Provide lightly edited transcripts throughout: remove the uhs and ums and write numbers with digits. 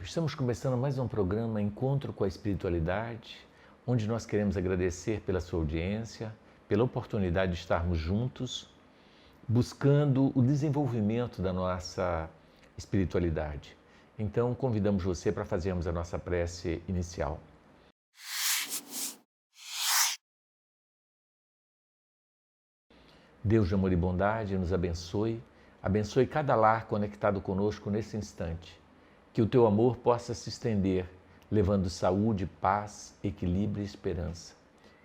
Estamos começando mais um programa Encontro com a Espiritualidade, onde nós queremos agradecer pela sua audiência, pela oportunidade de estarmos juntos, buscando o desenvolvimento da nossa espiritualidade. Então, convidamos você para fazermos a nossa prece inicial. Deus de amor e bondade, nos abençoe, abençoe cada lar conectado conosco nesse instante. Que o teu amor possa se estender, levando saúde, paz, equilíbrio e esperança.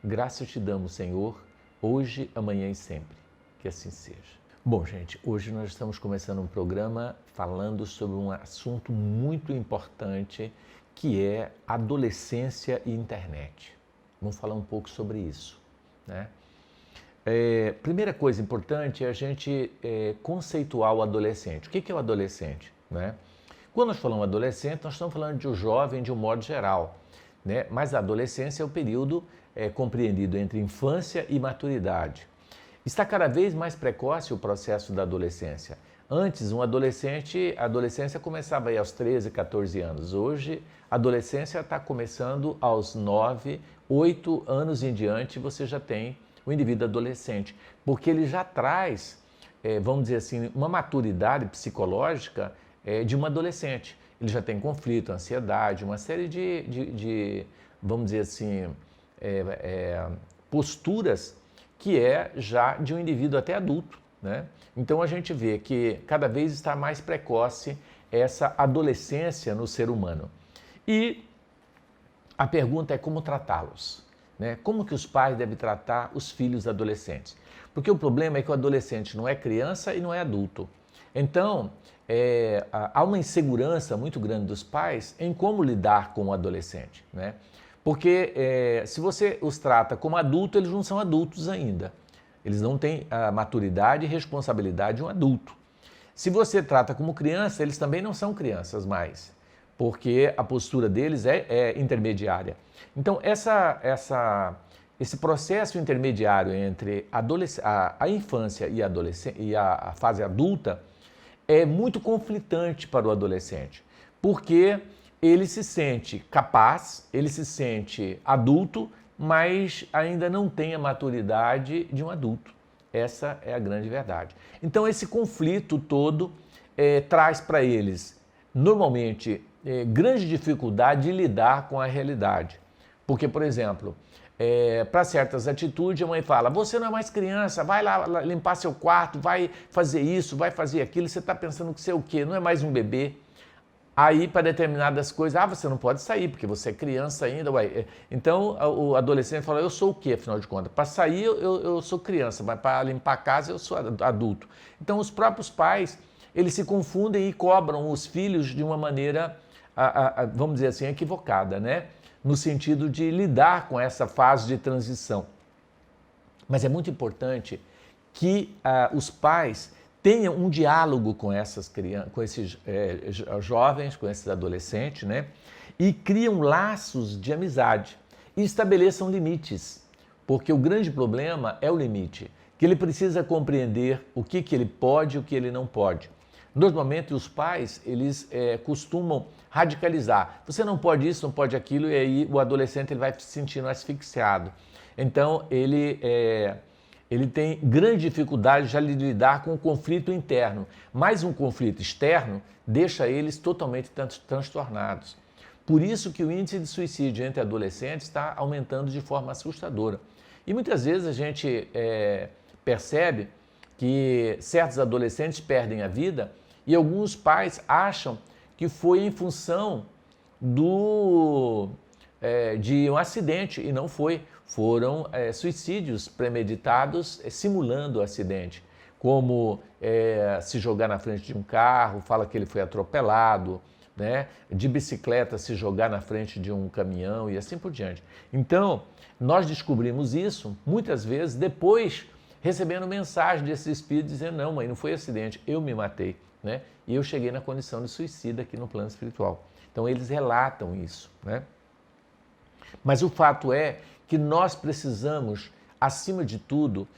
Graças te damos, Senhor, hoje, amanhã e sempre. Que assim seja. Bom, gente, hoje nós estamos começando um programa falando sobre um assunto muito importante, que é adolescência e internet. Vamos falar um pouco sobre isso, né? Primeira coisa importante é a gente conceituar o adolescente. O que é o adolescente, né? Quando nós falamos adolescente, nós estamos falando de um jovem de um modo geral, né? Mas a adolescência é o período compreendido entre infância e maturidade. Está cada vez mais precoce o processo da adolescência. Antes, a adolescência começava aí aos 13, 14 anos. Hoje, a adolescência está começando aos 9, 8 anos em diante, você já tem o indivíduo adolescente, porque ele já traz, vamos dizer assim, uma maturidade psicológica de um adolescente. Ele já tem conflito, ansiedade, uma série de vamos dizer assim, posturas que é já de um indivíduo até adulto, né? Então a gente vê que cada vez está mais precoce essa adolescência no ser humano. E a pergunta é como tratá-los, né? Como que os pais devem tratar os filhos adolescentes? Porque o problema é que o adolescente não é criança e não é adulto. Então, há uma insegurança muito grande dos pais em como lidar com o adolescente, né? Porque se você os trata como adulto, eles não são adultos ainda. Eles não têm a maturidade e responsabilidade de um adulto. Se você trata como criança, eles também não são crianças mais, porque a postura deles é intermediária. Então, esse processo intermediário entre a infância e a fase adulta é muito conflitante para o adolescente, porque ele se sente capaz, ele se sente adulto, mas ainda não tem a maturidade de um adulto. Essa é a grande verdade. Então, esse conflito todo traz para eles, normalmente, grande dificuldade de lidar com a realidade. Porque, por exemplo, para certas atitudes, a mãe fala, você não é mais criança, vai lá limpar seu quarto, vai fazer isso, vai fazer aquilo, você está pensando que você é o quê? Não é mais um bebê. Aí, para determinadas coisas, você não pode sair, porque você é criança ainda. Então, o adolescente fala, eu sou o quê, afinal de contas? Para sair, eu sou criança, mas para limpar a casa, eu sou adulto. Então, os próprios pais, eles se confundem e cobram os filhos de uma maneira, vamos dizer assim, equivocada, né? No sentido de lidar com essa fase de transição. Mas é muito importante que os pais tenham um diálogo com essas crianças, com esses jovens, com esses adolescentes, né? E criam laços de amizade e estabeleçam limites, porque o grande problema é o limite, que ele precisa compreender o que ele pode e o que ele não pode. Normalmente os pais, eles costumam radicalizar. Você não pode isso, não pode aquilo, e aí o adolescente ele vai se sentindo asfixiado. Então ele tem grande dificuldade já de lidar com o conflito interno, mas um conflito externo deixa eles totalmente transtornados. Por isso que o índice de suicídio entre adolescentes está aumentando de forma assustadora. E muitas vezes a gente percebe que certos adolescentes perdem a vida e alguns pais acham que foi em função de um acidente, e não foi. Foram suicídios premeditados simulando o acidente, como se jogar na frente de um carro, fala que ele foi atropelado, né? De bicicleta se jogar na frente de um caminhão e assim por diante. Então, nós descobrimos isso muitas vezes depois recebendo mensagem desse espírito dizendo, não, mãe, não foi acidente, eu me matei, né? E eu cheguei na condição de suicida aqui no plano espiritual. Então, eles relatam isso, né? Mas o fato é que nós precisamos, acima de tudo,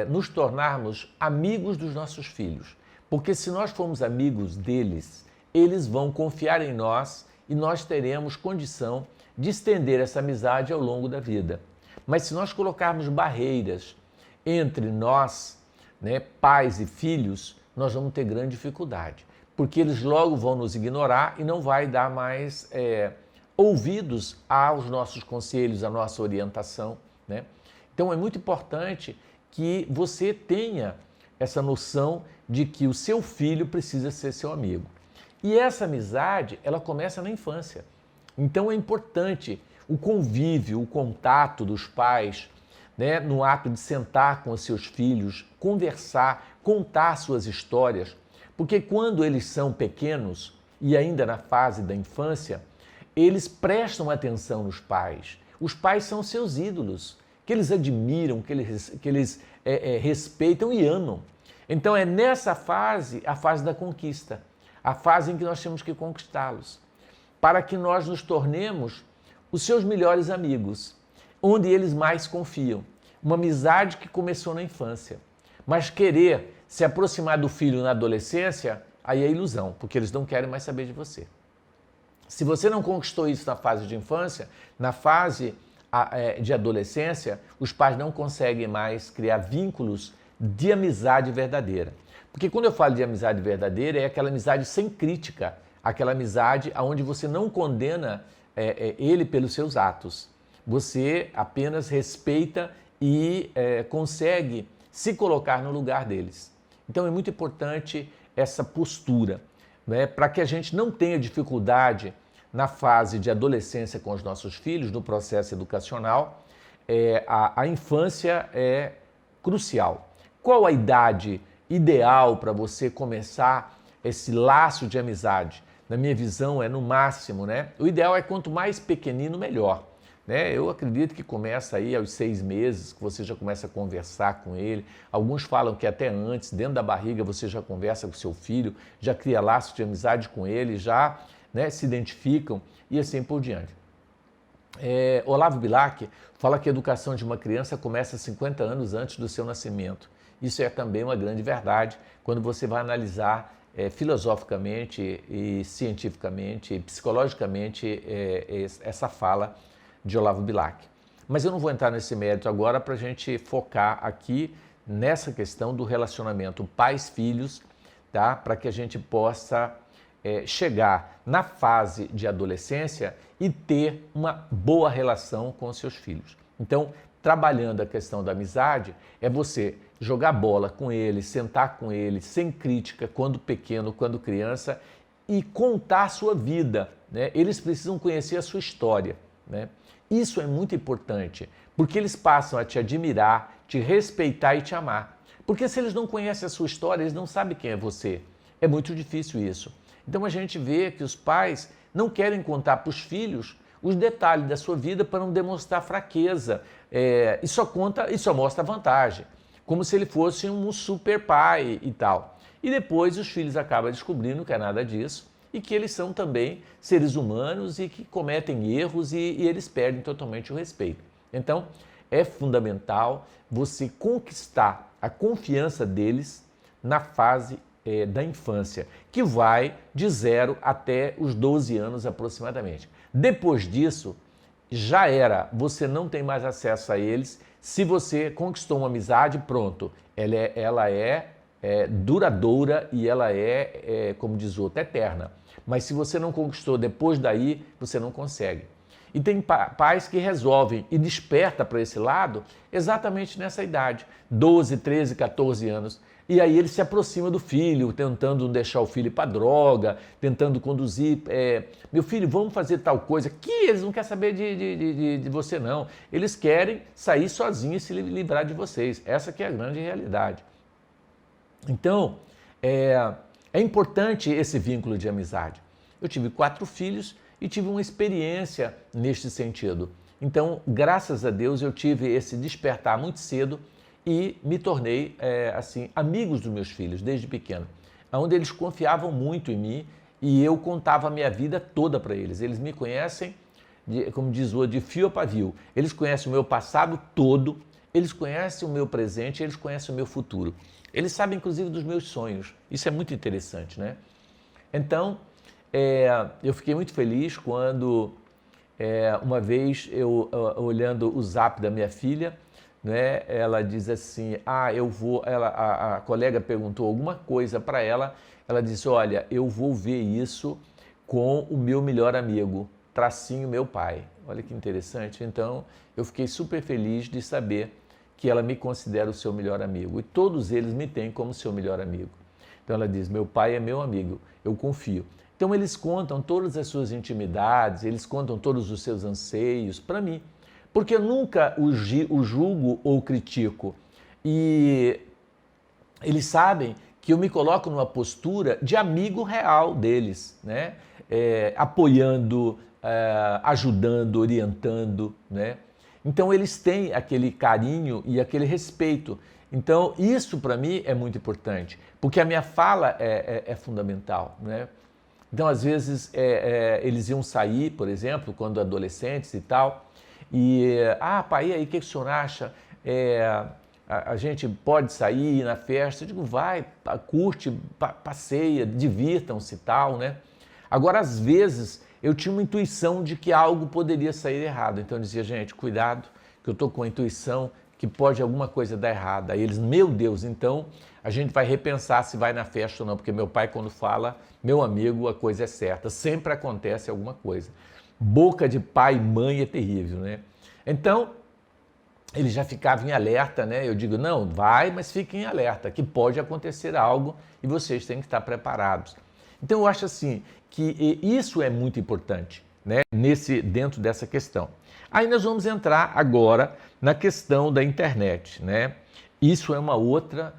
nos tornarmos amigos dos nossos filhos. Porque se nós formos amigos deles, eles vão confiar em nós e nós teremos condição de estender essa amizade ao longo da vida. Mas se nós colocarmos barreiras entre nós, né, pais e filhos, nós vamos ter grande dificuldade, porque eles logo vão nos ignorar e não vai dar mais ouvidos aos nossos conselhos, à nossa orientação, né? Então é muito importante que você tenha essa noção de que o seu filho precisa ser seu amigo. E essa amizade, ela começa na infância. Então é importante o convívio, o contato dos pais, né, no ato de sentar com os seus filhos, conversar, contar suas histórias, porque quando eles são pequenos e ainda na fase da infância, eles prestam atenção nos pais. Os pais são seus ídolos, que eles admiram, que eles respeitam e amam. Então é nessa fase, a fase da conquista, a fase em que nós temos que conquistá-los, para que nós nos tornemos os seus melhores amigos, onde eles mais confiam. Uma amizade que começou na infância. Mas querer se aproximar do filho na adolescência, aí é ilusão, porque eles não querem mais saber de você. Se você não conquistou isso na fase de infância, na fase de adolescência, os pais não conseguem mais criar vínculos de amizade verdadeira. Porque quando eu falo de amizade verdadeira, é aquela amizade sem crítica, aquela amizade onde você não condena ele pelos seus atos. Você apenas respeita e consegue se colocar no lugar deles. Então é muito importante essa postura, né, para que a gente não tenha dificuldade na fase de adolescência com os nossos filhos, no processo educacional. A infância é crucial. Qual a idade ideal para você começar esse laço de amizade? Na minha visão, é no máximo, né? O ideal é quanto mais pequenino, melhor. Né? Eu acredito que começa aí aos 6 meses, que você já começa a conversar com ele. Alguns falam que até antes, dentro da barriga, você já conversa com seu filho, já cria laço de amizade com ele, já, né, se identificam e assim por diante. Olavo Bilac fala que a educação de uma criança começa 50 anos antes do seu nascimento. Isso é também uma grande verdade quando você vai analisar filosoficamente e cientificamente e psicologicamente essa fala de Olavo Bilac. Mas eu não vou entrar nesse mérito agora para a gente focar aqui nessa questão do relacionamento pais-filhos, tá? Para que a gente possa chegar na fase de adolescência e ter uma boa relação com os seus filhos. Então, trabalhando a questão da amizade, é você jogar bola com ele, sentar com ele, sem crítica, quando pequeno, quando criança, e contar a sua vida, né? Eles precisam conhecer a sua história, né? Isso é muito importante, porque eles passam a te admirar, te respeitar e te amar. Porque se eles não conhecem a sua história, eles não sabem quem é você. É muito difícil isso. Então a gente vê que os pais não querem contar para os filhos os detalhes da sua vida para não demonstrar fraqueza. E só mostra vantagem, como se ele fosse um super pai e tal. E depois os filhos acabam descobrindo que é nada disso e que eles são também seres humanos e que cometem erros e eles perdem totalmente o respeito. Então, é fundamental você conquistar a confiança deles na fase da infância, que vai de 0 até os 12 anos aproximadamente. Depois disso, já era, você não tem mais acesso a eles. Se você conquistou uma amizade, pronto, ela é duradoura e ela como diz o outro, eterna. Mas se você não conquistou depois daí, você não consegue. E tem pais que resolvem e desperta para esse lado exatamente nessa idade, 12, 13, 14 anos. E aí ele se aproxima do filho, tentando não deixar o filho para droga, tentando conduzir. Meu filho, vamos fazer tal coisa. Que eles não querem saber de você, não. Eles querem sair sozinhos e se livrar de vocês. Essa que é a grande realidade. Então, é importante esse vínculo de amizade. Eu tive 4 filhos e tive uma experiência neste sentido. Então, graças a Deus, eu tive esse despertar muito cedo e me tornei, amigos dos meus filhos, desde pequeno, onde eles confiavam muito em mim e eu contava a minha vida toda para eles. Eles me conhecem, como diz o de fio a pavio. Eles conhecem o meu passado todo, eles conhecem o meu presente, eles conhecem o meu futuro. Eles sabem, inclusive, dos meus sonhos. Isso é muito interessante, né? Então, eu fiquei muito feliz quando uma vez eu olhando o zap da minha filha, né, ela diz assim, a colega perguntou alguma coisa para ela, ela disse, olha, eu vou ver isso com o meu melhor amigo, tracinho meu pai. Olha que interessante. Então, eu fiquei super feliz de saber que ela me considera o seu melhor amigo. E todos eles me têm como seu melhor amigo. Então, ela diz, meu pai é meu amigo, eu confio. Então, eles contam todas as suas intimidades, eles contam todos os seus anseios para mim. Porque eu nunca o julgo ou critico. E eles sabem que eu me coloco numa postura de amigo real deles, né? Apoiando, ajudando, orientando, né? Então eles têm aquele carinho e aquele respeito. Então isso para mim é muito importante, porque a minha fala é fundamental, né? Então às vezes eles iam sair, por exemplo, quando adolescentes e tal, e pai, e aí, o que o senhor acha? A gente pode sair, ir na festa? Eu digo, vai, curte, passeia, divirtam-se e tal, né? Agora, às vezes, eu tinha uma intuição de que algo poderia sair errado. Então eu dizia, gente, cuidado, que eu estou com a intuição que pode alguma coisa dar errado. Aí eles, meu Deus, então a gente vai repensar se vai na festa ou não, porque meu pai, quando fala, meu amigo, a coisa é certa. Sempre acontece alguma coisa. Boca de pai e mãe é terrível, né? Então, ele já ficava em alerta, né? Eu digo, não, vai, mas fiquem em alerta, que pode acontecer algo e vocês têm que estar preparados. Então, eu acho assim, que isso é muito importante, né? Dentro dessa questão. Aí nós vamos entrar agora na questão da internet, né? Isso é uma outra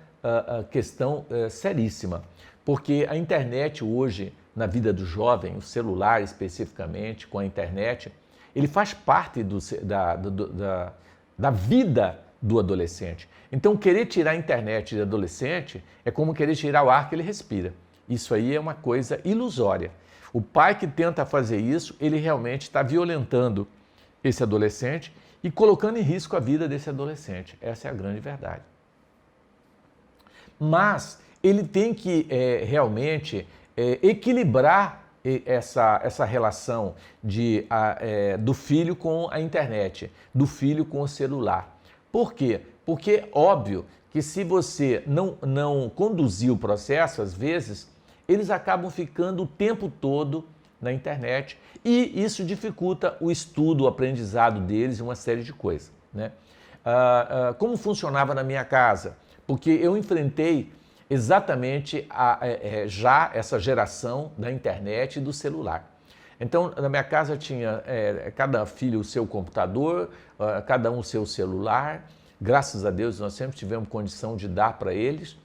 questão seríssima, porque a internet hoje, na vida do jovem, o celular especificamente, com a internet, ele faz parte da vida do adolescente. Então, querer tirar a internet do adolescente é como querer tirar o ar que ele respira. Isso aí é uma coisa ilusória. O pai que tenta fazer isso, ele realmente está violentando esse adolescente e colocando em risco a vida desse adolescente. Essa é a grande verdade. Mas ele tem que realmente equilibrar essa relação do filho com a internet, do filho com o celular. Por quê? Porque, óbvio, que se você não conduzir o processo, às vezes, eles acabam ficando o tempo todo na internet e isso dificulta o estudo, o aprendizado deles e uma série de coisas, né? Como funcionava na minha casa? Porque eu enfrentei exatamente já essa geração da internet e do celular. Então, na minha casa tinha cada filho o seu computador, cada um o seu celular. Graças a Deus, nós sempre tivemos condição de dar para eles.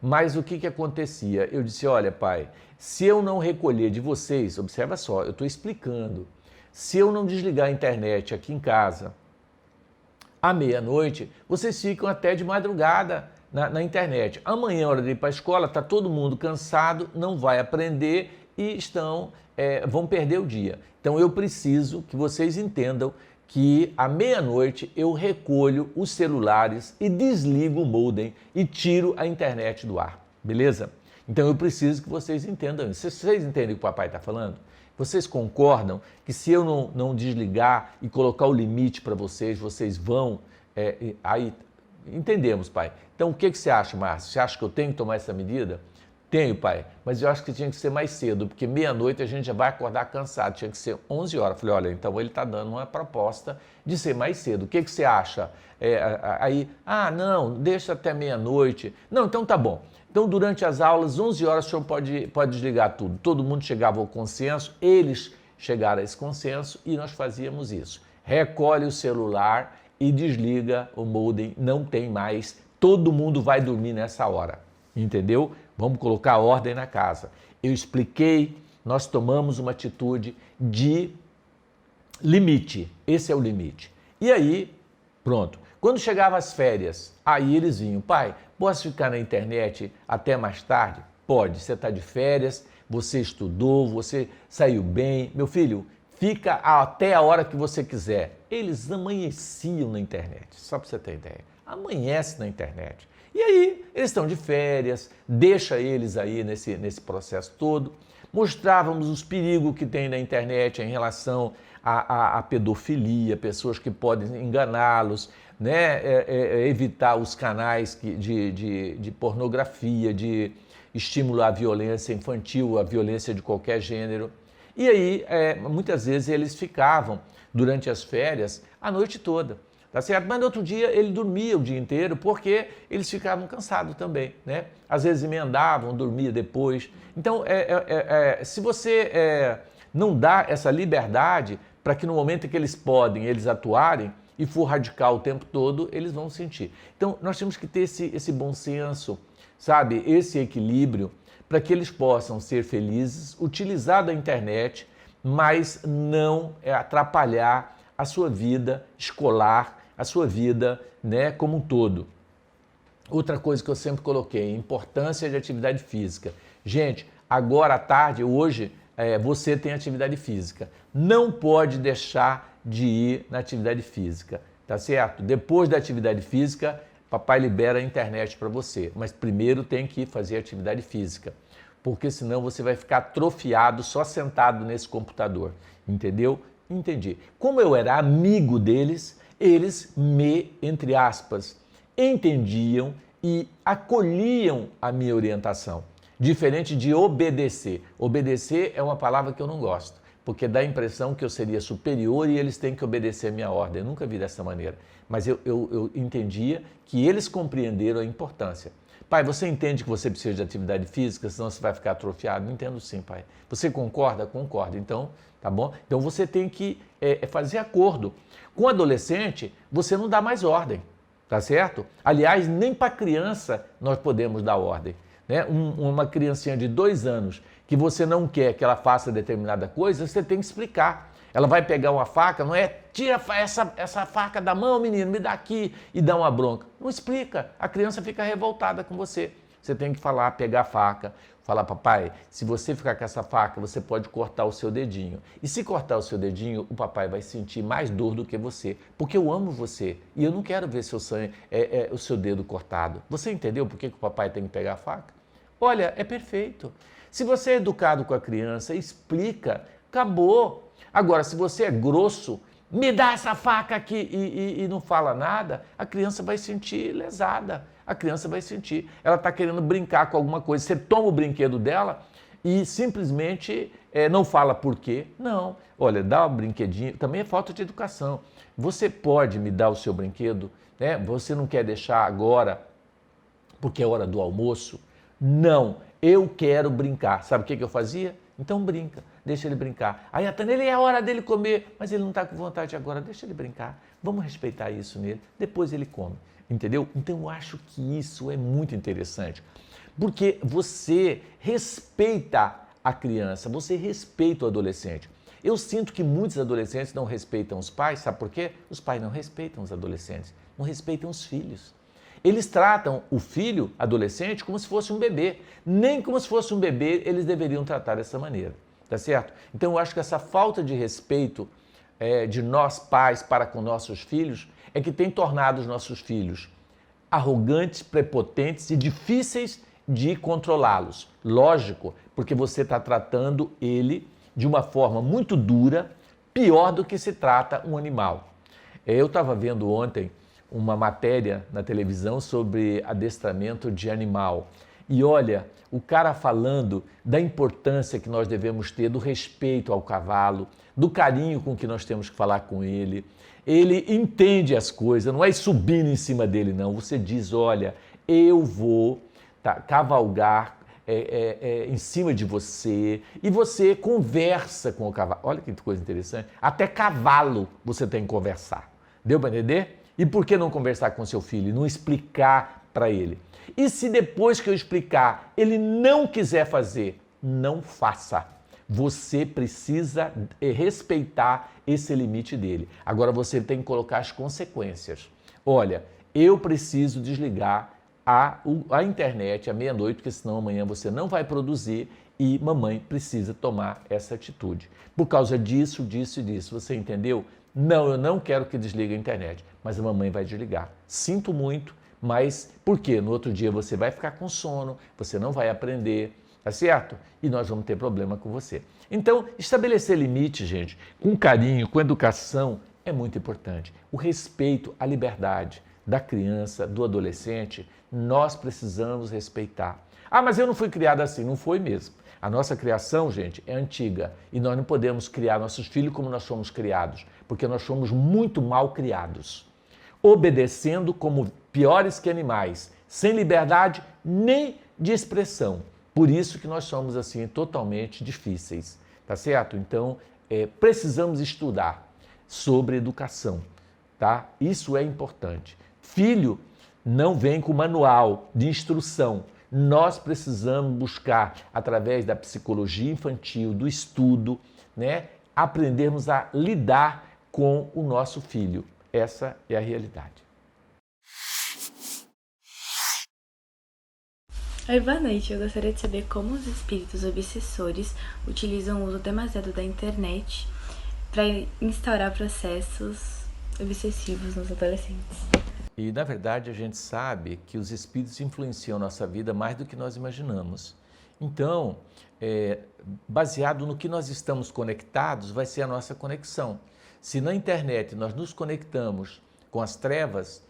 Mas o que acontecia? Eu disse, olha, pai, se eu não recolher de vocês, observa só, eu estou explicando, se eu não desligar a internet aqui em casa, à meia-noite, vocês ficam até de madrugada na internet. Amanhã, hora de ir para a escola, está todo mundo cansado, não vai aprender e vão perder o dia. Então eu preciso que vocês entendam que à meia-noite eu recolho os celulares e desligo o modem e tiro a internet do ar, beleza? Então eu preciso que vocês entendam isso. Vocês entendem o que o papai está falando? Vocês concordam que se eu não desligar e colocar o limite para vocês, vocês vão... aí entendemos, pai. Então o que você acha, Márcio? Você acha que eu tenho que tomar essa medida? Tenho, pai, mas eu acho que tinha que ser mais cedo, porque meia-noite a gente já vai acordar cansado, tinha que ser 11 horas. Falei, olha, então ele está dando uma proposta de ser mais cedo. O que você acha? Não, deixa até meia-noite. Não, então tá bom. Então, durante as aulas, 11 horas, o senhor pode desligar tudo. Todo mundo chegava ao consenso, eles chegaram a esse consenso e nós fazíamos isso. Recolhe o celular e desliga o modem, não tem mais. Todo mundo vai dormir nessa hora, entendeu? Vamos colocar ordem na casa. Eu expliquei, nós tomamos uma atitude de limite. Esse é o limite. E aí, pronto. Quando chegava as férias, aí eles vinham, pai, posso ficar na internet até mais tarde? Pode, você está de férias, você estudou, você saiu bem. Meu filho, fica até a hora que você quiser. Eles amanheciam na internet, só para você ter ideia. Amanhece na internet. E aí, eles estão de férias, deixa eles aí nesse processo todo. mostrávamos os perigos que tem na internet em relação à pedofilia, pessoas que podem enganá-los, né? Evitar os canais de pornografia, de estímulo à violência infantil, à violência de qualquer gênero. E aí, muitas vezes eles ficavam, durante as férias, a noite toda. Tá certo? Mas no outro dia ele dormia o dia inteiro porque eles ficavam cansados também, né? Às vezes emendavam, dormia depois. Então, se você não dá essa liberdade para que no momento em que eles podem, eles atuarem e for radical o tempo todo, eles vão sentir. Então, nós temos que ter esse bom senso, sabe? Esse equilíbrio para que eles possam ser felizes, utilizar da internet, mas não atrapalhar a sua vida escolar, a sua vida, né, como um todo. Outra coisa que eu sempre coloquei, a importância de atividade física. Gente, agora à tarde, hoje, você tem atividade física. Não pode deixar de ir na atividade física, tá certo? Depois da atividade física, papai libera a internet para você, mas primeiro tem que fazer atividade física, porque senão você vai ficar atrofiado só sentado nesse computador, entendeu? Entendi. Como eu era amigo deles, eles me, entre aspas, entendiam e acolhiam a minha orientação, diferente de obedecer. Obedecer é uma palavra que eu não gosto, porque dá a impressão que eu seria superior e eles têm que obedecer a minha ordem. Eu nunca vi dessa maneira, mas eu entendia que eles compreenderam a importância. Pai, você entende que você precisa de atividade física, senão você vai ficar atrofiado? Entendo sim, pai. Você concorda? Concordo. Então, tá bom? Então você tem que fazer acordo. Com adolescente, você não dá mais ordem, tá certo? Aliás, nem para criança nós podemos dar ordem, né? Uma criancinha de 2 anos que você não quer que ela faça determinada coisa, você tem que explicar. Ela vai pegar uma faca, não é? Tira essa faca da mão, menino, me dá aqui e dá uma bronca. Não explica, a criança fica revoltada com você. Você tem que falar, pegar a faca, falar, papai, se você ficar com essa faca, você pode cortar o seu dedinho. E se cortar o seu dedinho, o papai vai sentir mais dor do que você, porque eu amo você e eu não quero ver seu sangue, o seu dedo cortado. Você entendeu por que o papai tem que pegar a faca? Olha, é perfeito. Se você é educado com a criança, explica, acabou. Agora, se você é grosso, me dá essa faca aqui e não fala nada, a criança vai sentir lesada. A criança vai sentir. Ela está querendo brincar com alguma coisa. Você toma o brinquedo dela e simplesmente não fala por quê. Não. Olha, dá o brinquedinho. Também é falta de educação. Você pode me dar o seu brinquedo, né? Você não quer deixar agora porque é hora do almoço? Não. Eu quero brincar. Sabe o que eu fazia? Então brinca, deixa ele brincar. Aí a Tânia, é a hora dele comer, mas ele não está com vontade agora, deixa ele brincar. Vamos respeitar isso nele, depois ele come, entendeu? Então eu acho que isso é muito interessante, porque você respeita a criança, você respeita o adolescente. Eu sinto que muitos adolescentes não respeitam os pais, sabe por quê? Os pais não respeitam os adolescentes, não respeitam os filhos. Eles tratam o filho adolescente como se fosse um bebê. Nem como se fosse um bebê eles deveriam tratar dessa maneira, tá certo? Então eu acho que essa falta de respeito de nós pais para com nossos filhos é que tem tornado os nossos filhos arrogantes, prepotentes e difíceis de controlá-los. Lógico, porque você está tratando ele de uma forma muito dura, pior do que se trata um animal. Eu estava vendo ontem uma matéria na televisão sobre adestramento de animal. E olha, o cara falando da importância que nós devemos ter do respeito ao cavalo, do carinho com que nós temos que falar com ele. Ele entende as coisas, não é subindo em cima dele, não. Você diz, olha, eu vou cavalgar em cima de você e você conversa com o cavalo. Olha que coisa interessante. Até cavalo você tem que conversar. Deu para entender? E por que não conversar com seu filho e não explicar para ele? E se depois que eu explicar, ele não quiser fazer, não faça. Você precisa respeitar esse limite dele. Agora você tem que colocar as consequências. Olha, eu preciso desligar a internet à meia-noite, porque senão amanhã você não vai produzir e mamãe precisa tomar essa atitude. Por causa disso, disso e disso. Você entendeu? Não, eu não quero que desligue a internet, mas a mamãe vai desligar. Sinto muito, mas por quê? No outro dia você vai ficar com sono, você não vai aprender, tá certo? E nós vamos ter problema com você. Então, estabelecer limite, gente, com carinho, com educação, é muito importante. O respeito à liberdade da criança, do adolescente, nós precisamos respeitar. Ah, mas eu não fui criado assim. Não foi mesmo. A nossa criação, gente, é antiga e nós não podemos criar nossos filhos como nós somos criados, porque nós somos muito mal criados, obedecendo como piores que animais, sem liberdade nem de expressão. Por isso que nós somos assim totalmente difíceis, tá certo? Então, precisamos estudar sobre educação, tá? Isso é importante. Filho não vem com manual de instrução. Nós precisamos buscar, através da psicologia infantil, do estudo, né, aprendermos a lidar com o nosso filho. Essa é a realidade. Oi, boa noite. Eu gostaria de saber como os espíritos obsessores utilizam o uso demasiado da internet para instaurar processos obsessivos nos adolescentes. E, na verdade, a gente sabe que os espíritos influenciam a nossa vida mais do que nós imaginamos. Então, baseado no que nós estamos conectados, vai ser a nossa conexão. Se na internet nós nos conectamos com as trevas,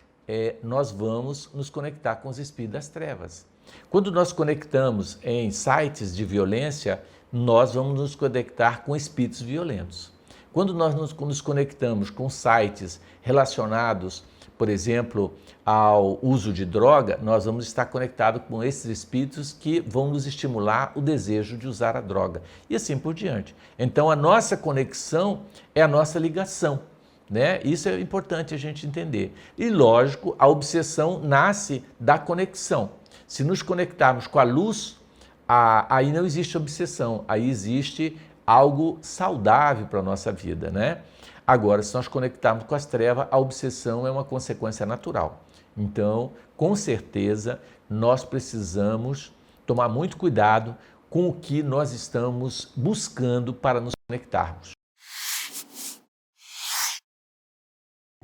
nós vamos nos conectar com os espíritos das trevas. Quando nós conectamos em sites de violência, nós vamos nos conectar com espíritos violentos. Quando nós nos conectamos com sites relacionados, por exemplo, ao uso de droga, nós vamos estar conectados com esses espíritos que vão nos estimular o desejo de usar a droga e assim por diante. Então, a nossa conexão é a nossa ligação, né? Isso é importante a gente entender. E, lógico, a obsessão nasce da conexão. Se nos conectarmos com a luz, aí não existe obsessão, aí existe algo saudável para a nossa vida, né? Agora, se nós conectarmos com as trevas, a obsessão é uma consequência natural. Então, com certeza, nós precisamos tomar muito cuidado com o que nós estamos buscando para nos conectarmos.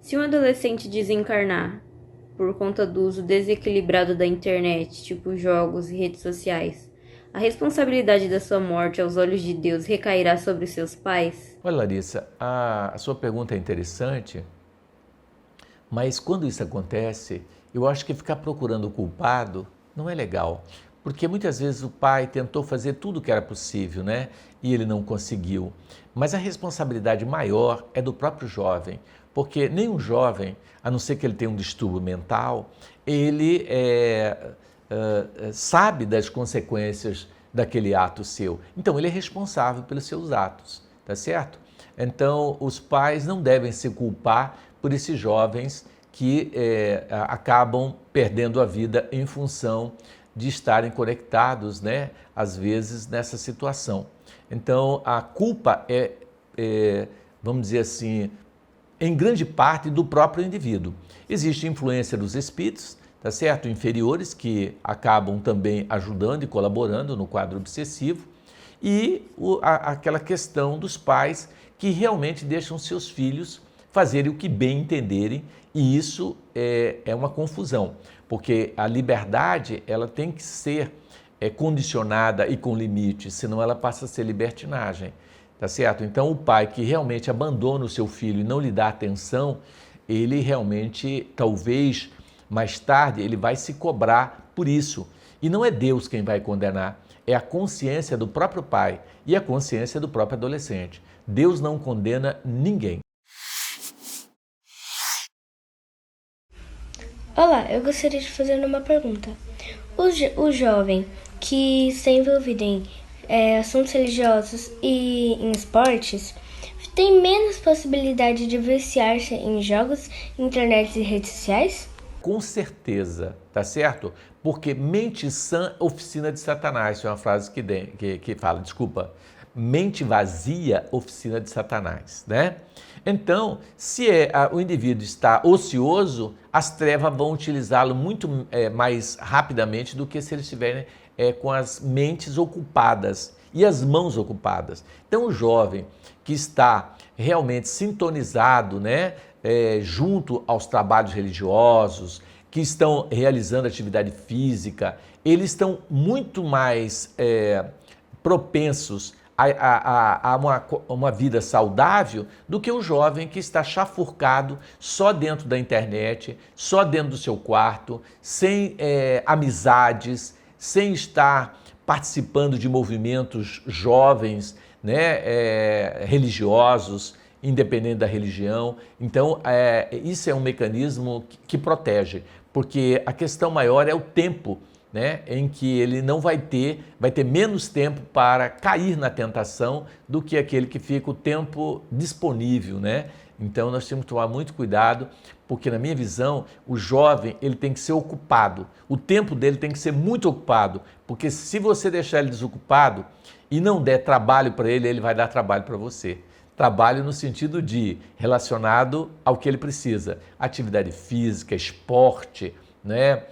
Se um adolescente desencarnar por conta do uso desequilibrado da internet, tipo jogos e redes sociais, a responsabilidade da sua morte aos olhos de Deus recairá sobre seus pais? Olha, Larissa, a sua pergunta é interessante, mas quando isso acontece, eu acho que ficar procurando o culpado não é legal, porque muitas vezes o pai tentou fazer tudo o que era possível, né? E ele não conseguiu. Mas a responsabilidade maior é do próprio jovem, porque nenhum jovem, a não ser que ele tenha um distúrbio mental, ele sabe das consequências daquele ato seu. Então, ele é responsável pelos seus atos, tá certo? Então, os pais não devem se culpar por esses jovens que acabam perdendo a vida em função de estarem conectados, né, às vezes, nessa situação. Então, a culpa vamos dizer assim, em grande parte do próprio indivíduo. Existe influência dos espíritos, tá certo? Inferiores, que acabam também ajudando e colaborando no quadro obsessivo, e aquela questão dos pais que realmente deixam seus filhos fazerem o que bem entenderem, e isso é uma confusão, porque a liberdade ela tem que ser condicionada e com limite, senão ela passa a ser libertinagem, tá certo? Então o pai que realmente abandona o seu filho e não lhe dá atenção, ele realmente, talvez mais tarde, ele vai se cobrar por isso. E não é Deus quem vai condenar, é a consciência do próprio pai e a consciência do próprio adolescente. Deus não condena ninguém. Olá, eu gostaria de fazer uma pergunta. O jovem que está envolvido em assuntos religiosos e em esportes tem menos possibilidade de viciar-se em jogos, internet e redes sociais? Com certeza, tá certo? Porque mente sã, oficina de Satanás, é uma frase que fala, desculpa, mente vazia, oficina de Satanás, né? Então, se o indivíduo está ocioso, as trevas vão utilizá-lo muito mais rapidamente do que se eles estiverem com as mentes ocupadas e as mãos ocupadas. Então, o jovem que está realmente sintonizado, né, junto aos trabalhos religiosos, que estão realizando atividade física, eles estão muito mais propensos a uma vida saudável do que o jovem que está chafurcado só dentro da internet, só dentro do seu quarto, sem amizades, sem estar participando de movimentos jovens, né, religiosos, independente da religião. Então, isso é um mecanismo que protege, porque a questão maior é o tempo, né, em que ele não vai ter menos tempo para cair na tentação do que aquele que fica o tempo disponível, né? Então nós temos que tomar muito cuidado, porque na minha visão, o jovem ele tem que ser ocupado, o tempo dele tem que ser muito ocupado, porque se você deixar ele desocupado e não der trabalho para ele, ele vai dar trabalho para você. Trabalho no sentido de relacionado ao que ele precisa, atividade física, esporte, né?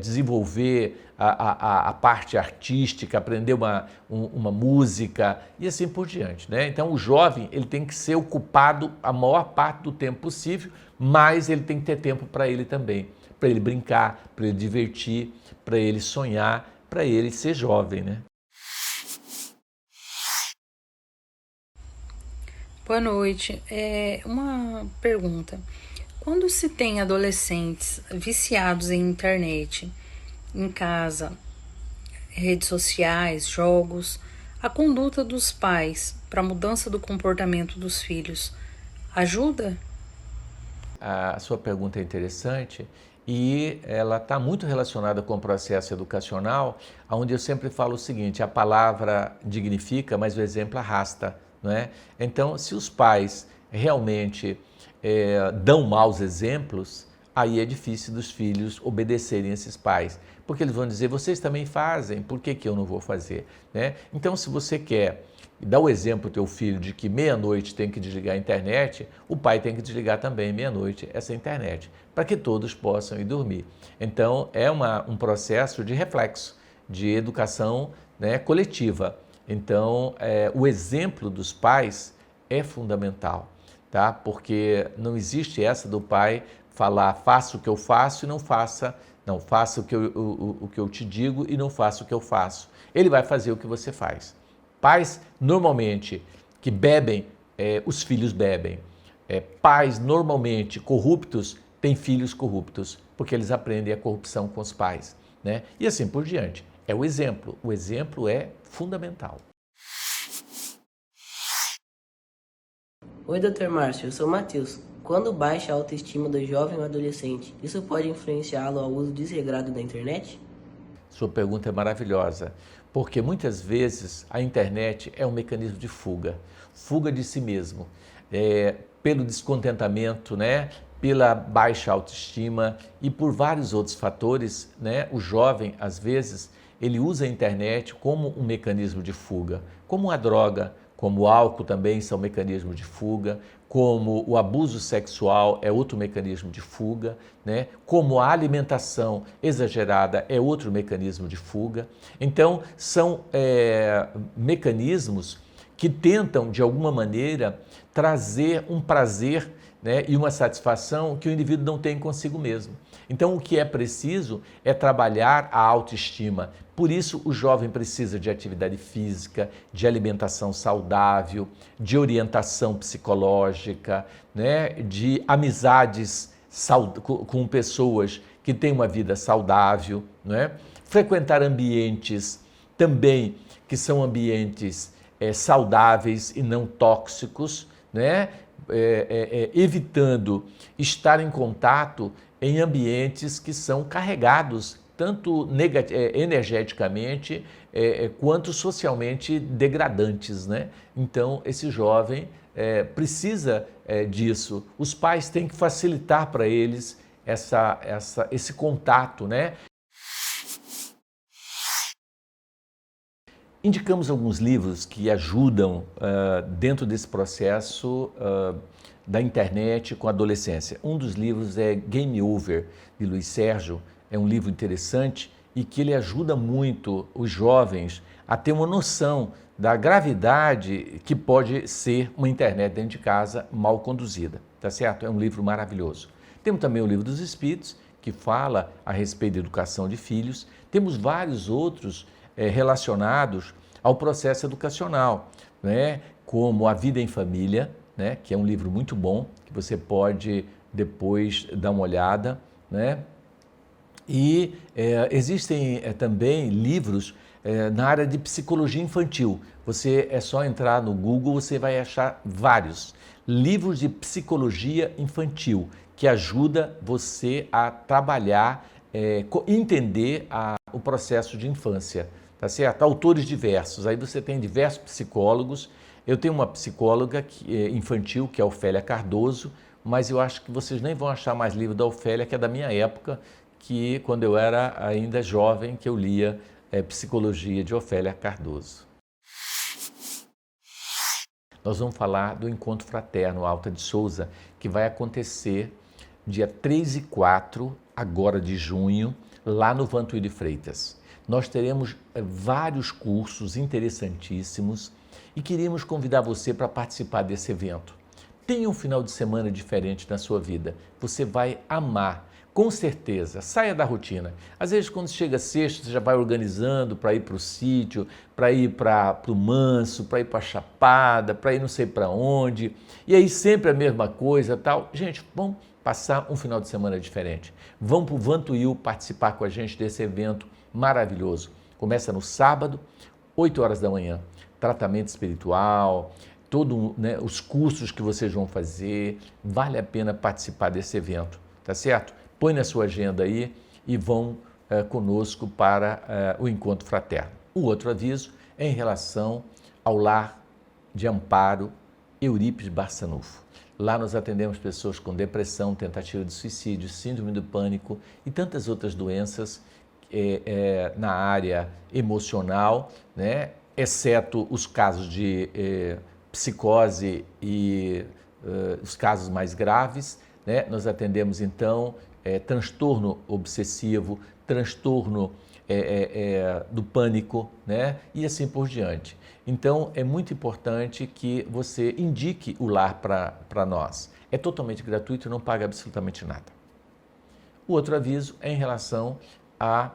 Desenvolver a parte artística, aprender uma música e assim por diante, né? Então o jovem ele tem que ser ocupado a maior parte do tempo possível, mas ele tem que ter tempo para ele também, para ele brincar, para ele divertir, para ele sonhar, para ele ser jovem, né? Boa noite. Uma pergunta. Quando se tem adolescentes viciados em internet, em casa, redes sociais, jogos, a conduta dos pais para a mudança do comportamento dos filhos ajuda? A sua pergunta é interessante e ela está muito relacionada com o processo educacional, onde eu sempre falo o seguinte: a palavra dignifica, mas o exemplo arrasta, não é? Então, se os pais realmente dão maus exemplos, aí é difícil dos filhos obedecerem esses pais, porque eles vão dizer: vocês também fazem, por que eu não vou fazer? Né? Então, se você quer dar o exemplo para o teu filho de que meia-noite tem que desligar a internet, o pai tem que desligar também meia-noite essa internet, para que todos possam ir dormir. Então, é um processo de reflexo, de educação, né, coletiva. Então, o exemplo dos pais é fundamental. Tá? Porque não existe essa do pai falar: faça o que eu faço e não faça, não, faça o que eu te digo e não faça o que eu faço. Ele vai fazer o que você faz. Pais, normalmente, que bebem, os filhos bebem. Pais, normalmente, corruptos, têm filhos corruptos, porque eles aprendem a corrupção com os pais, né? E assim por diante. É o exemplo é fundamental. Oi, Dr. Márcio, eu sou o Matheus. Quando baixa a autoestima do jovem ou adolescente, isso pode influenciá-lo ao uso desregrado da internet? Sua pergunta é maravilhosa, porque muitas vezes a internet é um mecanismo de fuga de si mesmo, pelo descontentamento, né? Pela baixa autoestima e por vários outros fatores, né? O jovem, às vezes, ele usa a internet como um mecanismo de fuga, como a droga, como o álcool também são mecanismos de fuga, como o abuso sexual é outro mecanismo de fuga, né? Como a alimentação exagerada é outro mecanismo de fuga. Então, são mecanismos que tentam, de alguma maneira, trazer um prazer, né, e uma satisfação que o indivíduo não tem consigo mesmo. Então, o que é preciso é trabalhar a autoestima. Por isso, o jovem precisa de atividade física, de alimentação saudável, de orientação psicológica, né, de amizades com pessoas que têm uma vida saudável, né? Frequentar ambientes também que são ambientes saudáveis e não tóxicos, né? Evitando estar em contato em ambientes que são carregados tanto energeticamente quanto socialmente degradantes, né? Então, esse jovem precisa disso. Os pais têm que facilitar para eles esse contato, né? Indicamos alguns livros que ajudam dentro desse processo da internet com a adolescência. Um dos livros é Game Over, de Luiz Sérgio. É um livro interessante e que ele ajuda muito os jovens a ter uma noção da gravidade que pode ser uma internet dentro de casa mal conduzida, tá certo? É um livro maravilhoso. Temos também o Livro dos Espíritos, que fala a respeito da educação de filhos. Temos vários outros relacionados ao processo educacional, né? Como A Vida em Família, né? Que é um livro muito bom, que você pode depois dar uma olhada, né? E existem também livros na área de psicologia infantil. Você é só entrar no Google, você vai achar vários livros de psicologia infantil que ajuda você a trabalhar, entender o processo de infância, tá certo? Autores diversos, aí você tem diversos psicólogos. Eu tenho uma psicóloga infantil, que é a Ofélia Cardoso, mas eu acho que vocês nem vão achar mais livro da Ofélia, que é da minha época, que quando eu era ainda jovem, que eu lia Psicologia de Ofélia Cardoso. Nós vamos falar do Encontro Fraterno Alta de Souza, que vai acontecer dia 3 e 4, agora de junho, lá no Vantuí de Freitas. Nós teremos vários cursos interessantíssimos e queríamos convidar você para participar desse evento. Tenha um final de semana diferente na sua vida. Você vai amar. Com certeza, saia da rotina. Às vezes, quando chega sexta, você já vai organizando para ir para o sítio, para ir para o Manso, para ir para a Chapada, para ir não sei para onde. E aí sempre a mesma coisa, tal. Gente, vamos passar um final de semana diferente. Vamos para o Vantuí participar com a gente desse evento maravilhoso. Começa no sábado, 8 horas da manhã. Tratamento espiritual, os cursos que vocês vão fazer. Vale a pena participar desse evento, tá certo? Põe na sua agenda aí e vão conosco para o Encontro Fraterno. O outro aviso é em relação ao Lar de Amparo Eurípides Barçanufo. Lá nós atendemos pessoas com depressão, tentativa de suicídio, síndrome do pânico e tantas outras doenças na área emocional, né? Exceto os casos de psicose e os casos mais graves, né? Nós atendemos então transtorno obsessivo, transtorno do pânico, né? E assim por diante. Então, é muito importante que você indique o lar para nós. É totalmente gratuito e não paga absolutamente nada. O outro aviso é em relação à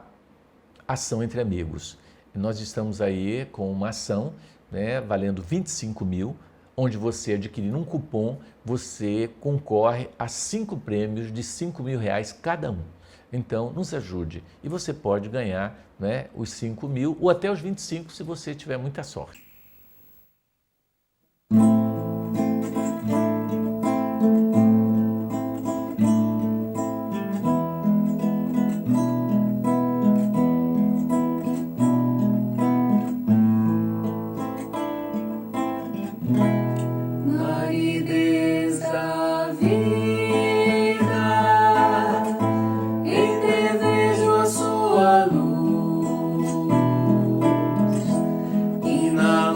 ação entre amigos. Nós estamos aí com uma ação, né, valendo 25 mil, onde você adquirindo um cupom, você concorre a 5 prêmios de 5 mil reais cada um. Então, nos ajude e você pode ganhar, né, os 5 mil ou até os 25 se você tiver muita sorte. Entrevejo a sua luz e na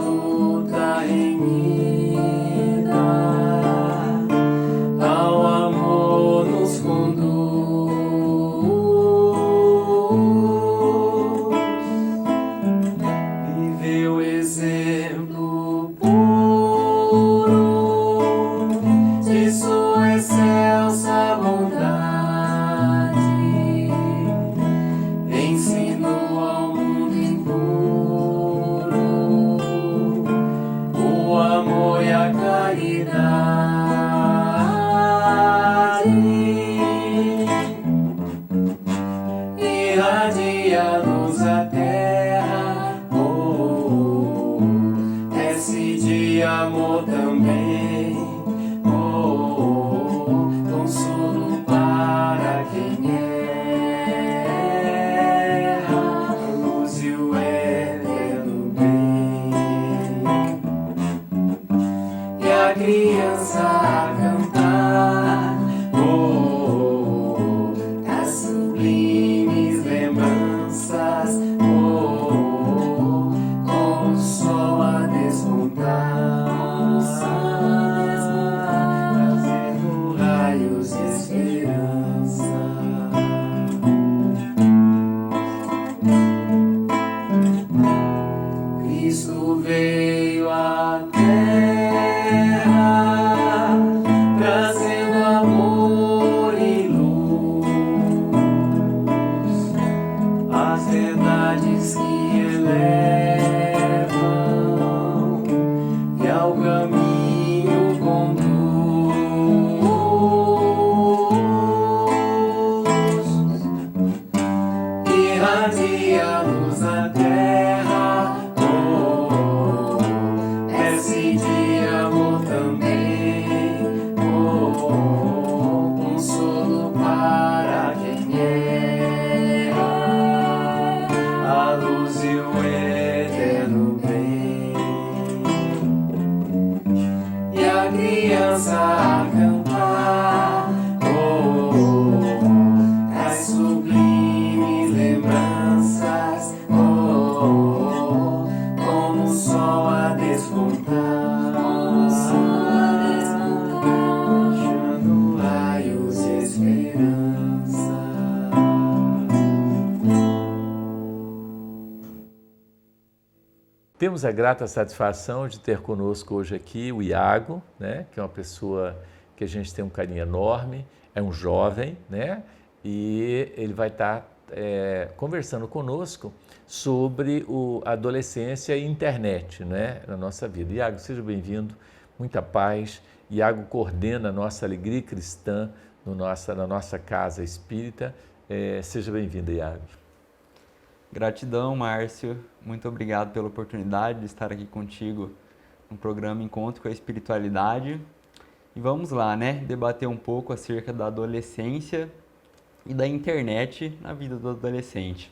Temos a grata satisfação de ter conosco hoje aqui o Iago, né, que é uma pessoa que a gente tem um carinho enorme, é um jovem, né, e ele vai estar conversando conosco sobre a adolescência e internet, né, na nossa vida. Iago, seja bem-vindo, muita paz. Iago coordena a nossa alegria cristã na nossa casa espírita. Seja bem-vindo, Iago. Gratidão, Márcio. Muito obrigado pela oportunidade de estar aqui contigo no programa Encontro com a Espiritualidade. E vamos lá, né? Debater um pouco acerca da adolescência e da internet na vida do adolescente.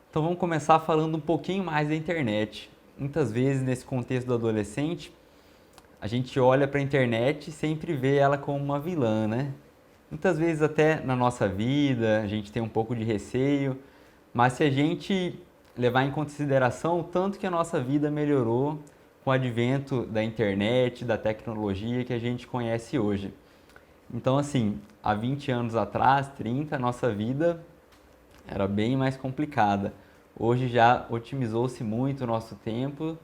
Então vamos começar falando um pouquinho mais da internet. Muitas vezes, nesse contexto do adolescente, a gente olha para a internet e sempre vê ela como uma vilã, né? Muitas vezes até na nossa vida a gente tem um pouco de receio, mas se a gente levar em consideração o tanto que a nossa vida melhorou com o advento da internet, da tecnologia que a gente conhece hoje. Então, assim, há 20 anos atrás, 30, a nossa vida era bem mais complicada. Hoje já otimizou-se muito o nosso tempo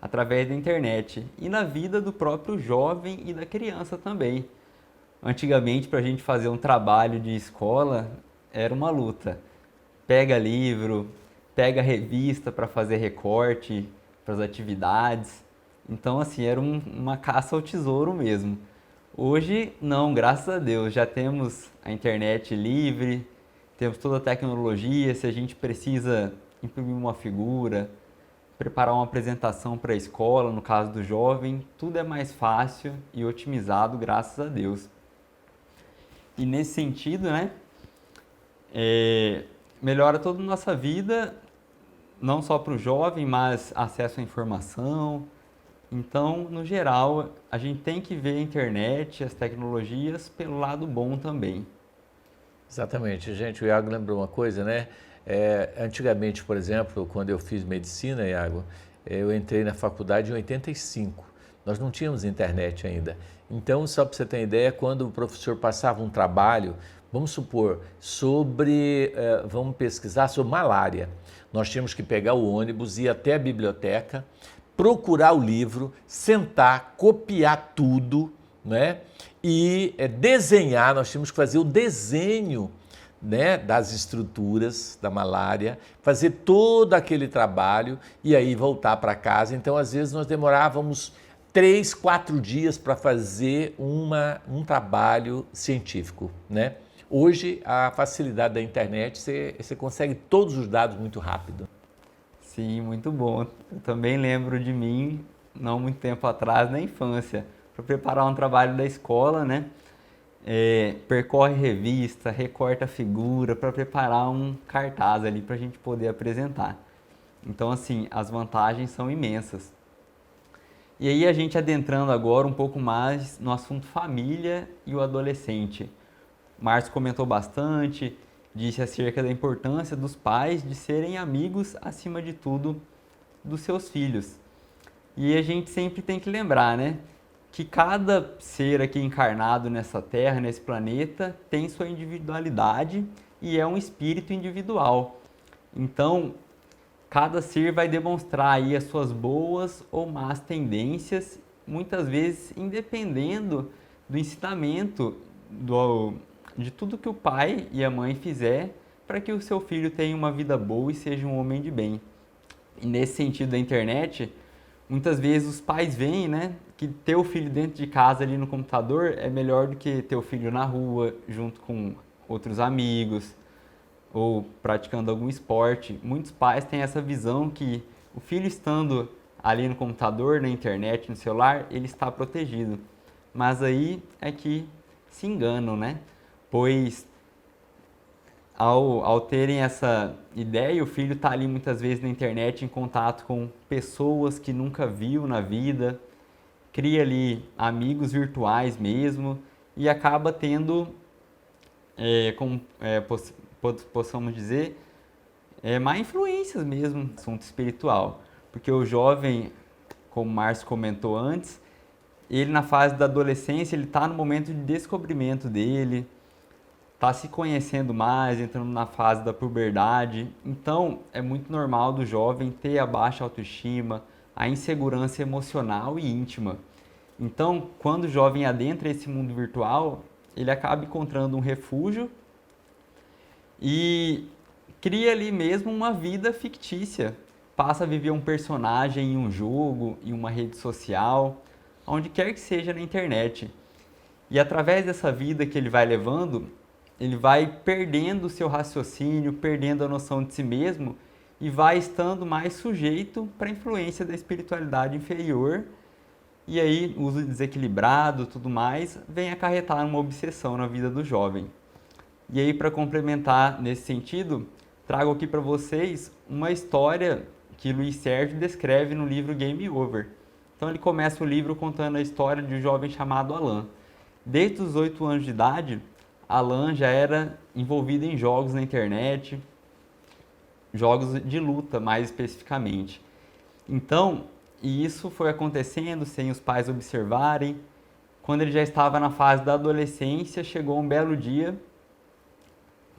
através da internet e na vida do próprio jovem e da criança também. Antigamente, para a gente fazer um trabalho de escola, era uma luta. Pega livro, pega revista para fazer recorte para as atividades. Então, assim, era uma caça ao tesouro mesmo. Hoje, não, graças a Deus, já temos a internet livre, temos toda a tecnologia. Se a gente precisa imprimir uma figura, preparar uma apresentação para a escola, no caso do jovem, tudo é mais fácil e otimizado, graças a Deus. E nesse sentido, né, melhora toda a nossa vida, não só para o jovem, mas acesso à informação. Então, no geral, a gente tem que ver a internet, as tecnologias, pelo lado bom também. Exatamente. Gente, o Iago lembrou uma coisa, né? Antigamente, por exemplo, quando eu fiz medicina, Iago, eu entrei na faculdade em 85. Nós não tínhamos internet ainda. Então, só para você ter ideia, quando o professor passava um trabalho, vamos supor, vamos pesquisar sobre malária. Nós tínhamos que pegar o ônibus, ir até a biblioteca, procurar o livro, sentar, copiar tudo, né? E desenhar, nós tínhamos que fazer o desenho, né, das estruturas da malária, fazer todo aquele trabalho e aí voltar para casa. Então, às vezes, nós demorávamos 3, 4 dias para fazer um trabalho científico, né? Hoje, a facilidade da internet, você consegue todos os dados muito rápido. Sim, muito bom. Eu também lembro de mim, não muito tempo atrás, na infância, para preparar um trabalho da escola, né? Percorre revista, recorta figura para preparar um cartaz ali para a gente poder apresentar. Então, assim, as vantagens são imensas. E aí a gente adentrando agora um pouco mais no assunto família e o adolescente. O Márcio comentou bastante, disse acerca da importância dos pais de serem amigos, acima de tudo, dos seus filhos. E a gente sempre tem que lembrar, né, que cada ser aqui encarnado nessa Terra, nesse planeta, tem sua individualidade e é um espírito individual. Então, cada ser vai demonstrar aí as suas boas ou más tendências, muitas vezes independendo do ensinamento de tudo que o pai e a mãe fizer para que o seu filho tenha uma vida boa e seja um homem de bem. E nesse sentido da internet, muitas vezes os pais veem, né, que ter o filho dentro de casa ali no computador é melhor do que ter o filho na rua, junto com outros amigos, ou praticando algum esporte. Muitos pais têm essa visão que o filho estando ali no computador, na internet, no celular, ele está protegido. Mas aí é que se enganam, né? Pois ao terem essa ideia, o filho está ali muitas vezes na internet em contato com pessoas que nunca viu na vida, cria ali amigos virtuais mesmo e acaba tendo, possamos dizer, má influências mesmo no assunto espiritual. Porque o jovem, como o Márcio comentou antes, ele na fase da adolescência, ele está no momento de descobrimento dele, está se conhecendo mais, entrando na fase da puberdade. Então, é muito normal do jovem ter a baixa autoestima, a insegurança emocional e íntima. Então, quando o jovem adentra esse mundo virtual, ele acaba encontrando um refúgio e cria ali mesmo uma vida fictícia. Passa a viver um personagem em um jogo, em uma rede social, onde quer que seja na internet. E através dessa vida que ele vai levando, ele vai perdendo o seu raciocínio, perdendo a noção de si mesmo e vai estando mais sujeito para a influência da espiritualidade inferior. E aí, o uso desequilibrado, tudo mais, vem acarretar uma obsessão na vida do jovem. E aí, para complementar nesse sentido, trago aqui para vocês uma história que Luiz Sérgio descreve no livro Game Over. Então, ele começa o livro contando a história de um jovem chamado Alan. Desde os 8 anos de idade, Alan já era envolvido em jogos na internet, jogos de luta mais especificamente. Então, e isso foi acontecendo sem os pais observarem. Quando ele já estava na fase da adolescência, chegou um belo dia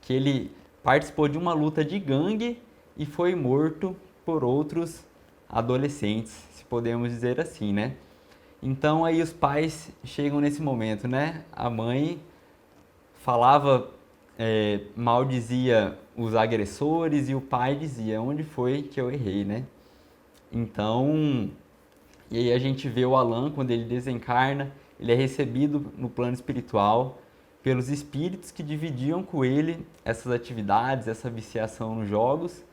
que ele participou de uma luta de gangue e foi morto por outros adolescentes, se podemos dizer assim, né? Então aí os pais chegam nesse momento, né? A mãe falava, maldizia os agressores e o pai dizia, onde foi que eu errei, né? Então, e aí a gente vê o Alan, quando ele desencarna, ele é recebido no plano espiritual pelos espíritos que dividiam com ele essas atividades, essa viciação nos jogos.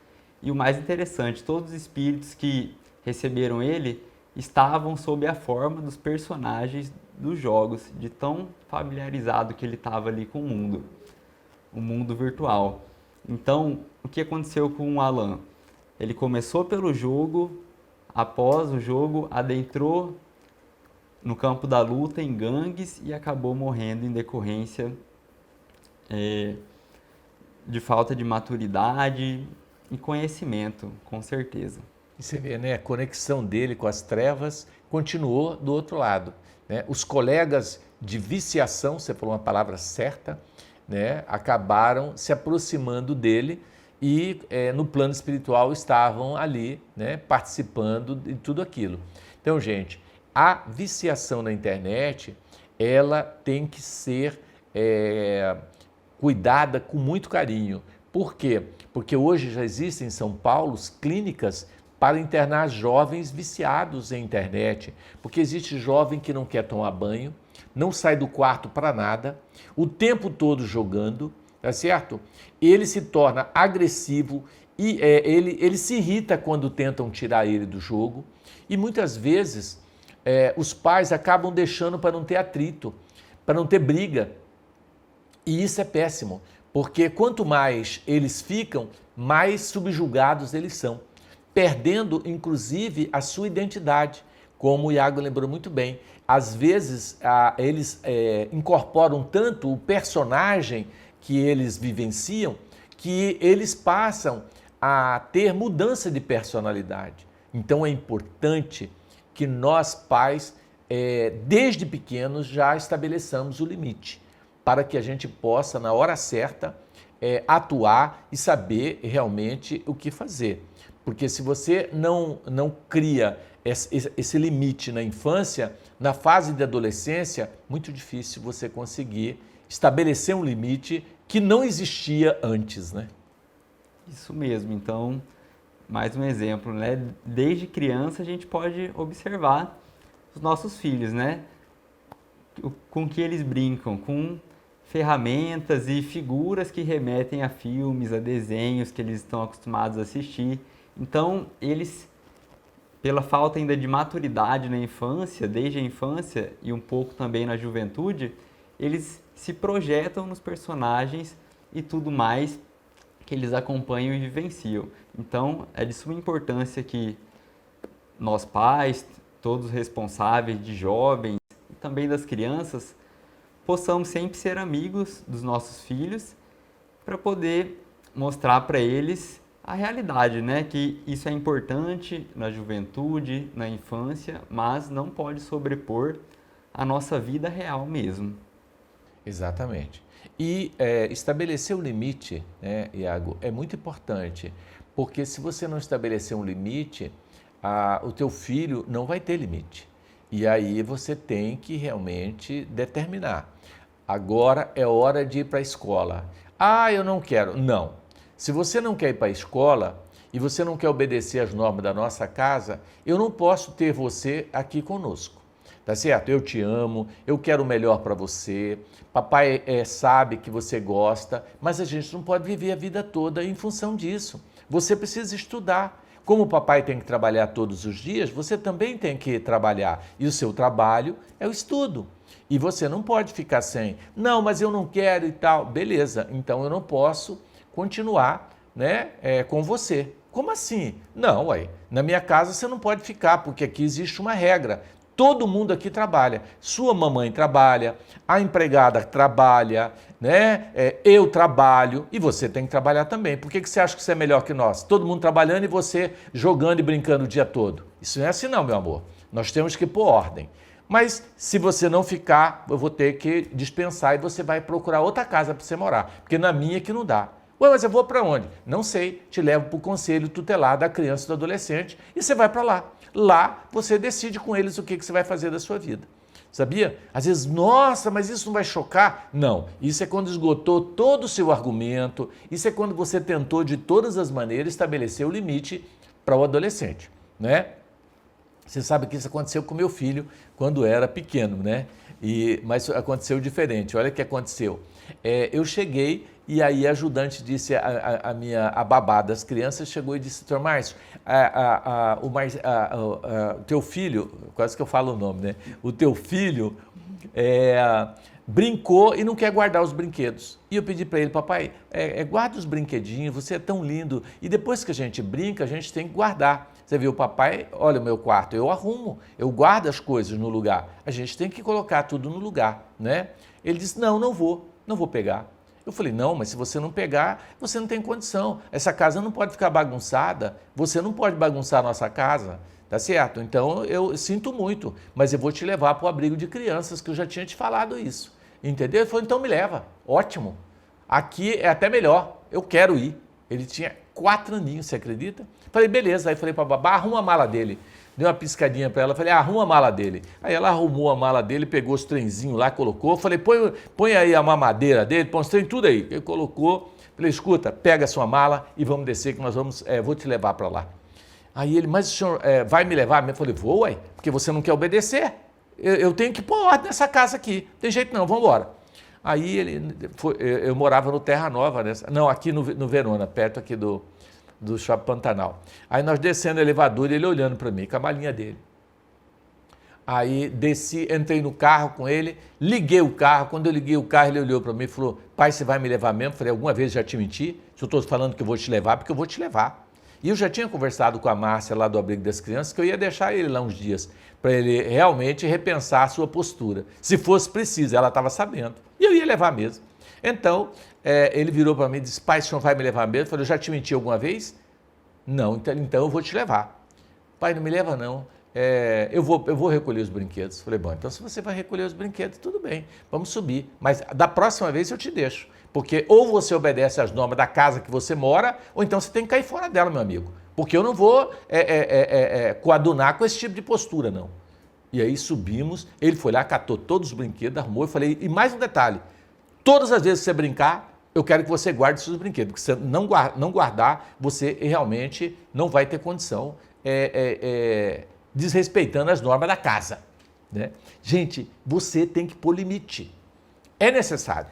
E o mais interessante, todos os espíritos que receberam ele estavam sob a forma dos personagens dos jogos, de tão familiarizado que ele estava ali com o mundo virtual. Então, o que aconteceu com o Alan? Ele começou pelo jogo, após o jogo, adentrou no campo da luta em gangues e acabou morrendo em decorrência de falta de maturidade e conhecimento, com certeza. E você vê, né, a conexão dele com as trevas continuou do outro lado, né? Os colegas de viciação, você falou uma palavra certa, né, acabaram se aproximando dele e no plano espiritual estavam ali, né, participando de tudo aquilo. Então, gente, a viciação na internet, ela tem que ser cuidada com muito carinho. Por quê? Porque hoje já existem em São Paulo clínicas para internar jovens viciados em internet, porque existe jovem que não quer tomar banho, não sai do quarto para nada, o tempo todo jogando, tá certo? Ele se torna agressivo e ele se irrita quando tentam tirar ele do jogo e muitas vezes os pais acabam deixando para não ter atrito, para não ter briga. E isso é péssimo, porque quanto mais eles ficam, mais subjugados eles são, perdendo inclusive a sua identidade, como o Iago lembrou muito bem. Às vezes eles incorporam tanto o personagem que eles vivenciam, que eles passam a ter mudança de personalidade. Então é importante que nós pais, desde pequenos, já estabeleçamos o limite, para que a gente possa, na hora certa, atuar e saber realmente o que fazer. Porque se você não cria esse limite na infância, na fase de adolescência, muito difícil você conseguir estabelecer um limite que não existia antes, né? Isso mesmo. Então, mais um exemplo, né? Desde criança a gente pode observar os nossos filhos, né? Com que eles brincam, com ferramentas e figuras que remetem a filmes, a desenhos que eles estão acostumados a assistir. Então, eles, pela falta ainda de maturidade na infância, desde a infância e um pouco também na juventude, eles se projetam nos personagens e tudo mais que eles acompanham e vivenciam. Então, é de suma importância que nós pais, todos responsáveis de jovens e também das crianças, possamos sempre ser amigos dos nossos filhos para poder mostrar para eles a realidade, né? Que isso é importante na juventude, na infância, mas não pode sobrepor a nossa vida real mesmo. Exatamente. E estabelecer o limite, né, Iago, é muito importante, porque se você não estabelecer um limite, o teu filho não vai ter limite. E aí você tem que realmente determinar. Agora é hora de ir para a escola. Ah, eu não quero. Não. Se você não quer ir para a escola e você não quer obedecer às normas da nossa casa, eu não posso ter você aqui conosco. Tá certo? Eu te amo, eu quero o melhor para você, papai sabe que você gosta, mas a gente não pode viver a vida toda em função disso. Você precisa estudar. Como o papai tem que trabalhar todos os dias, você também tem que trabalhar. E o seu trabalho é o estudo. E você não pode ficar sem. Não, mas eu não quero e tal. Beleza, então eu não posso continuar, né, com você. Como assim? Não, ué, na minha casa você não pode ficar, porque aqui existe uma regra. Todo mundo aqui trabalha. Sua mamãe trabalha, a empregada trabalha, né? Eu trabalho e você tem que trabalhar também. Por que você acha que você é melhor que nós? Todo mundo trabalhando e você jogando e brincando o dia todo. Isso não é assim não, meu amor. Nós temos que pôr ordem. Mas se você não ficar, eu vou ter que dispensar e você vai procurar outra casa para você morar. Porque na minha que não dá. Ué, mas eu vou para onde? Não sei. Te levo para o conselho tutelar da criança e do adolescente e você vai para lá. Lá você decide com eles o que você vai fazer da sua vida. Sabia? Às vezes, nossa, mas isso não vai chocar? Não, isso é quando esgotou todo o seu argumento, isso é quando você tentou de todas as maneiras estabelecer o limite para o adolescente, né? Você sabe que isso aconteceu com meu filho quando era pequeno, né? Mas aconteceu diferente, olha o que aconteceu. Eu cheguei e aí a ajudante disse, a babá das crianças chegou e disse, Dr. Márcio, o teu filho, quase que eu falo o nome, né? O teu filho brincou e não quer guardar os brinquedos. E eu pedi para ele, papai, guarda os brinquedinhos, você é tão lindo. E depois que a gente brinca, a gente tem que guardar. Você viu, papai, olha o meu quarto, eu arrumo, eu guardo as coisas no lugar. A gente tem que colocar tudo no lugar, né? Ele disse, não vou pegar. Eu falei, não, mas se você não pegar, você não tem condição. Essa casa não pode ficar bagunçada, você não pode bagunçar a nossa casa, tá certo? Então, eu sinto muito, mas eu vou te levar para o abrigo de crianças, que eu já tinha te falado isso, entendeu? Ele falou, então me leva, ótimo. Aqui é até melhor, eu quero ir. Ele tinha 4 aninhos, você acredita? Falei, beleza. Aí falei para a babá, arruma a mala dele. Dei uma piscadinha para ela, falei, arruma a mala dele. Aí ela arrumou a mala dele, pegou os trenzinhos lá, colocou. Falei, põe aí a mamadeira dele, põe os trem tudo aí. Ele colocou. Falei, escuta, pega a sua mala e vamos descer que nós vou te levar para lá. Aí ele, mas o senhor vai me levar? Eu falei, vou, ué, porque você não quer obedecer. Eu tenho que pôr ordem nessa casa aqui. Tem jeito não, vamos embora. Aí eu morava no Terra Nova, não, aqui no Verona, perto aqui do Shopping Pantanal. Aí nós descendo o elevador e ele olhando para mim, com a malinha dele. Aí desci, entrei no carro com ele, liguei o carro. Quando eu liguei o carro, ele olhou para mim e falou, pai, você vai me levar mesmo? Eu falei, alguma vez já te menti? Se eu estou falando que eu vou te levar, porque eu vou te levar. E eu já tinha conversado com a Márcia lá do Abrigo das Crianças, que eu ia deixar ele lá uns dias, para ele realmente repensar a sua postura. Se fosse preciso, ela estava sabendo. E eu ia levar mesmo. Então, ele virou para mim e disse, pai, o senhor vai me levar mesmo? Eu falei, eu já te menti alguma vez? Não, então eu vou te levar. Pai, não me leva não. Eu vou recolher os brinquedos. Falei, bom, então se você vai recolher os brinquedos, tudo bem, vamos subir. Mas da próxima vez eu te deixo. Porque ou você obedece às normas da casa que você mora, ou então você tem que cair fora dela, meu amigo. Porque eu não vou coadunar com esse tipo de postura, não. E aí subimos, ele foi lá, catou todos os brinquedos, arrumou, eu falei, e mais um detalhe, todas as vezes que você brincar, eu quero que você guarde seus brinquedos, porque se você não guardar, você realmente não vai ter condição, desrespeitando as normas da casa, né? Gente, você tem que pôr limite, é necessário.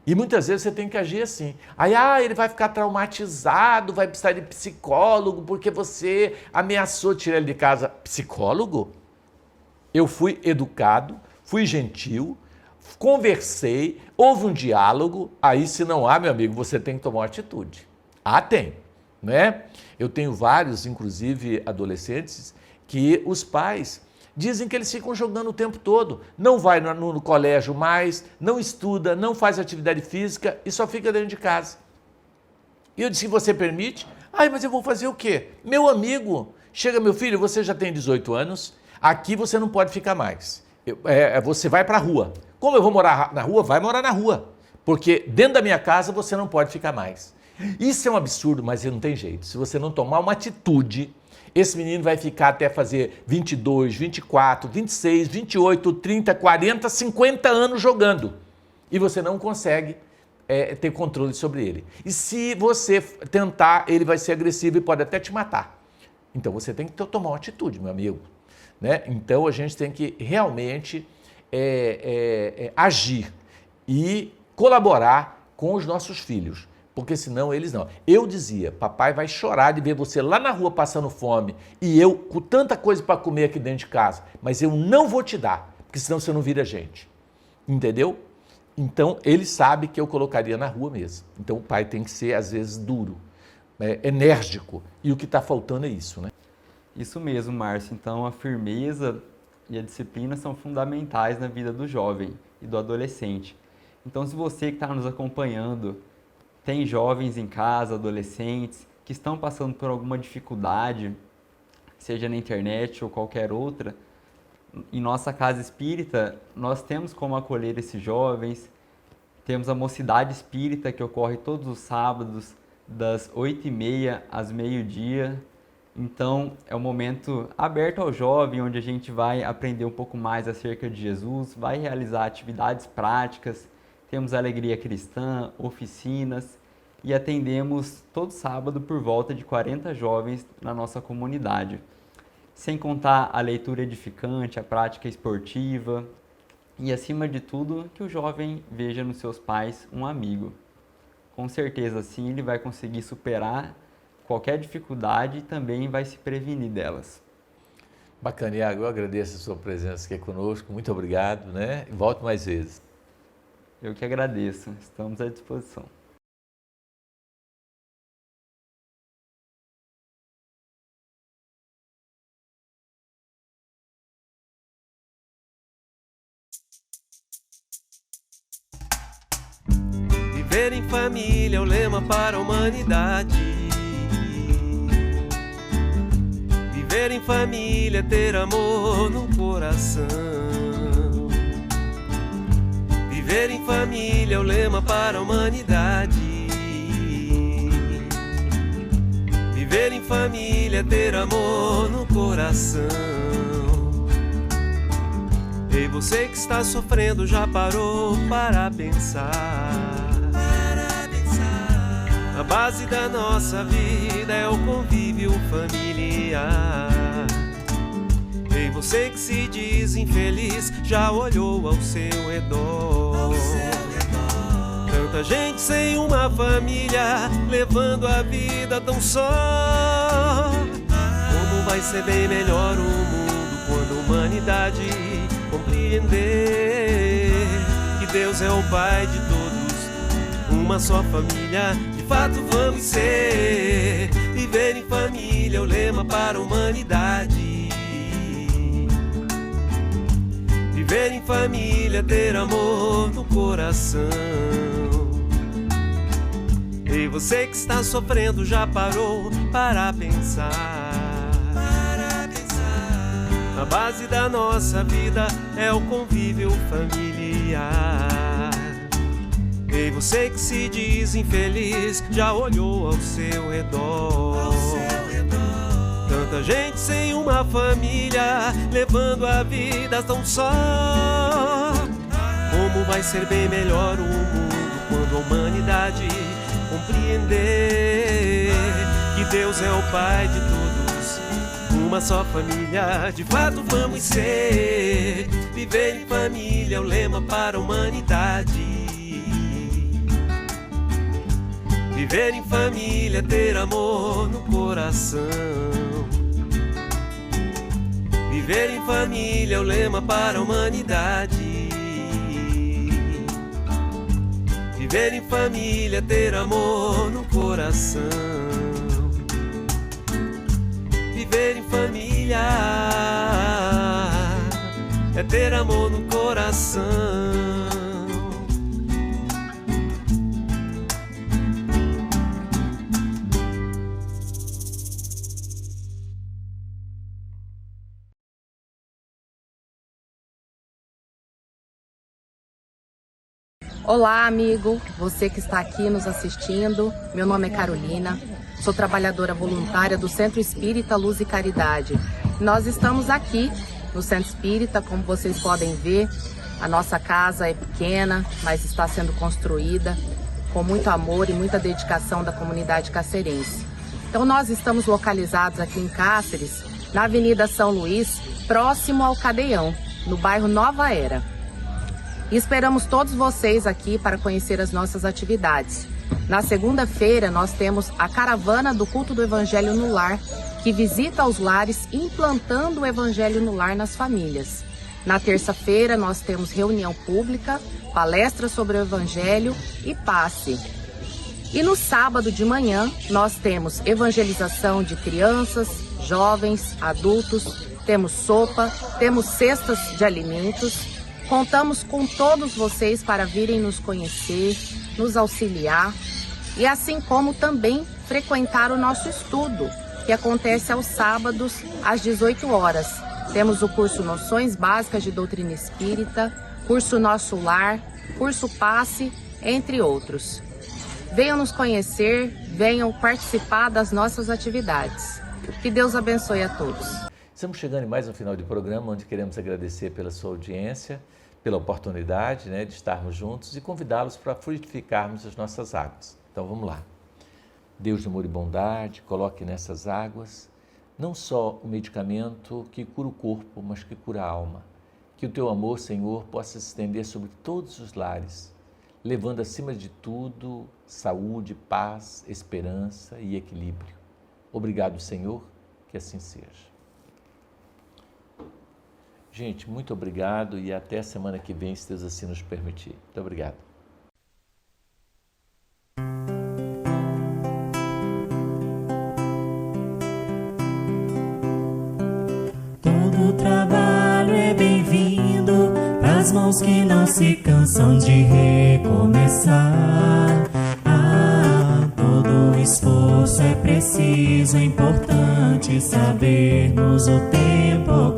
E muitas vezes você tem que agir assim. Aí, ele vai ficar traumatizado, vai precisar de psicólogo, porque você ameaçou tirar ele de casa. Psicólogo? Eu fui educado, fui gentil, conversei, houve um diálogo. Aí, se não há, meu amigo, você tem que tomar uma atitude. Tem, né? Eu tenho vários, inclusive adolescentes, que os pais dizem que eles ficam jogando o tempo todo. Não vai no colégio mais, não estuda, não faz atividade física e só fica dentro de casa. E eu disse, você permite? Mas eu vou fazer o quê? Meu amigo, chega meu filho, você já tem 18 anos, aqui você não pode ficar mais. Você vai para a rua. Como eu vou morar na rua? Vai morar na rua. Porque dentro da minha casa você não pode ficar mais. Isso é um absurdo, mas não tem jeito. Se você não tomar uma atitude, esse menino vai ficar até fazer 22, 24, 26, 28, 30, 40, 50 anos jogando. E você não consegue ter controle sobre ele. E se você tentar, ele vai ser agressivo e pode até te matar. Então você tem que tomar uma atitude, meu amigo. Né? Então a gente tem que realmente agir e colaborar com os nossos filhos, porque senão eles não. Eu dizia, papai vai chorar de ver você lá na rua passando fome e eu com tanta coisa para comer aqui dentro de casa, mas eu não vou te dar, porque senão você não vira gente. Entendeu? Então ele sabe que eu colocaria na rua mesmo. Então o pai tem que ser às vezes duro, né? Enérgico, e o que está faltando é isso, né? Isso mesmo, Márcio. Então, a firmeza e a disciplina são fundamentais na vida do jovem e do adolescente. Então, se você que está nos acompanhando tem jovens em casa, adolescentes, que estão passando por alguma dificuldade, seja na internet ou qualquer outra, em nossa casa espírita, nós temos como acolher esses jovens. Temos a Mocidade Espírita, que ocorre todos os sábados, das 8h30 às meio-dia. Então, é um momento aberto ao jovem, onde a gente vai aprender um pouco mais acerca de Jesus, vai realizar atividades práticas, temos alegria cristã, oficinas e atendemos todo sábado por volta de 40 jovens na nossa comunidade. Sem contar a leitura edificante, a prática esportiva e, acima de tudo, que o jovem veja nos seus pais um amigo. Com certeza, assim, ele vai conseguir superar qualquer dificuldade e também vai se prevenir delas. Bacana, Iago, eu agradeço a sua presença aqui conosco, muito obrigado, né? E volte mais vezes. Eu que agradeço, estamos à disposição. Viver em família é o lema para a humanidade. Viver em família é ter amor no coração. Viver em família é o lema para a humanidade. Viver em família é ter amor no coração. Ei, você que está sofrendo, já parou para pensar? A base da nossa vida é o convívio familiar. Ei, você que se diz infeliz, já olhou ao seu redor? Tanta gente sem uma família, levando a vida tão só. Como vai ser bem melhor o mundo quando a humanidade compreender que Deus é o Pai de todos, uma só família, de fato vamos ser. Viver em família é o lema para a humanidade. Viver em família, ter amor no coração. E você que está sofrendo, já parou para pensar? A base da nossa vida é o convívio familiar. E você que se diz infeliz, já olhou ao seu redor? Tanta gente sem uma família, levando a vida tão só. Como vai ser bem melhor o mundo quando a humanidade compreender que Deus é o Pai de todos, uma só família, de fato vamos ser. Viver em família é o lema para a humanidade. Viver em família, ter amor no coração. Viver em família é o lema para a humanidade. Viver em família, ter amor no coração. Viver em família é ter amor no coração. Olá, amigo, você que está aqui nos assistindo. Meu nome é Carolina, sou trabalhadora voluntária do Centro Espírita Luz e Caridade. Nós estamos aqui no Centro Espírita, como vocês podem ver. A nossa casa é pequena, mas está sendo construída com muito amor e muita dedicação da comunidade cacerense. Então nós estamos localizados aqui em Cáceres, na Avenida São Luís, próximo ao Cadeião, no bairro Nova Era. E esperamos todos vocês aqui para conhecer as nossas atividades. Na segunda-feira, nós temos a Caravana do Culto do Evangelho no Lar, que visita os lares implantando o Evangelho no lar nas famílias. Na terça-feira, nós temos reunião pública, palestra sobre o Evangelho e passe. E no sábado de manhã, nós temos evangelização de crianças, jovens, adultos, temos sopa, temos cestas de alimentos. Contamos com todos vocês para virem nos conhecer, nos auxiliar e assim como também frequentar o nosso estudo, que acontece aos sábados às 18 horas. Temos o curso Noções Básicas de Doutrina Espírita, curso Nosso Lar, curso Passe, entre outros. Venham nos conhecer, venham participar das nossas atividades. Que Deus abençoe a todos. Estamos chegando em mais um final de programa, onde queremos agradecer pela sua audiência, pela oportunidade de estarmos juntos e convidá-los para frutificarmos as nossas águas. Então vamos lá. Deus de amor e bondade, coloque nessas águas não só o medicamento que cura o corpo, mas que cura a alma. Que o teu amor, Senhor, possa se estender sobre todos os lares, levando acima de tudo saúde, paz, esperança e equilíbrio. Obrigado, Senhor, que assim seja. Gente, muito obrigado e até a semana que vem, se Deus assim nos permitir. Muito obrigado. Todo trabalho é bem-vindo pras mãos que não se cansam de recomeçar. Todo esforço é preciso, é importante sabermos o tempo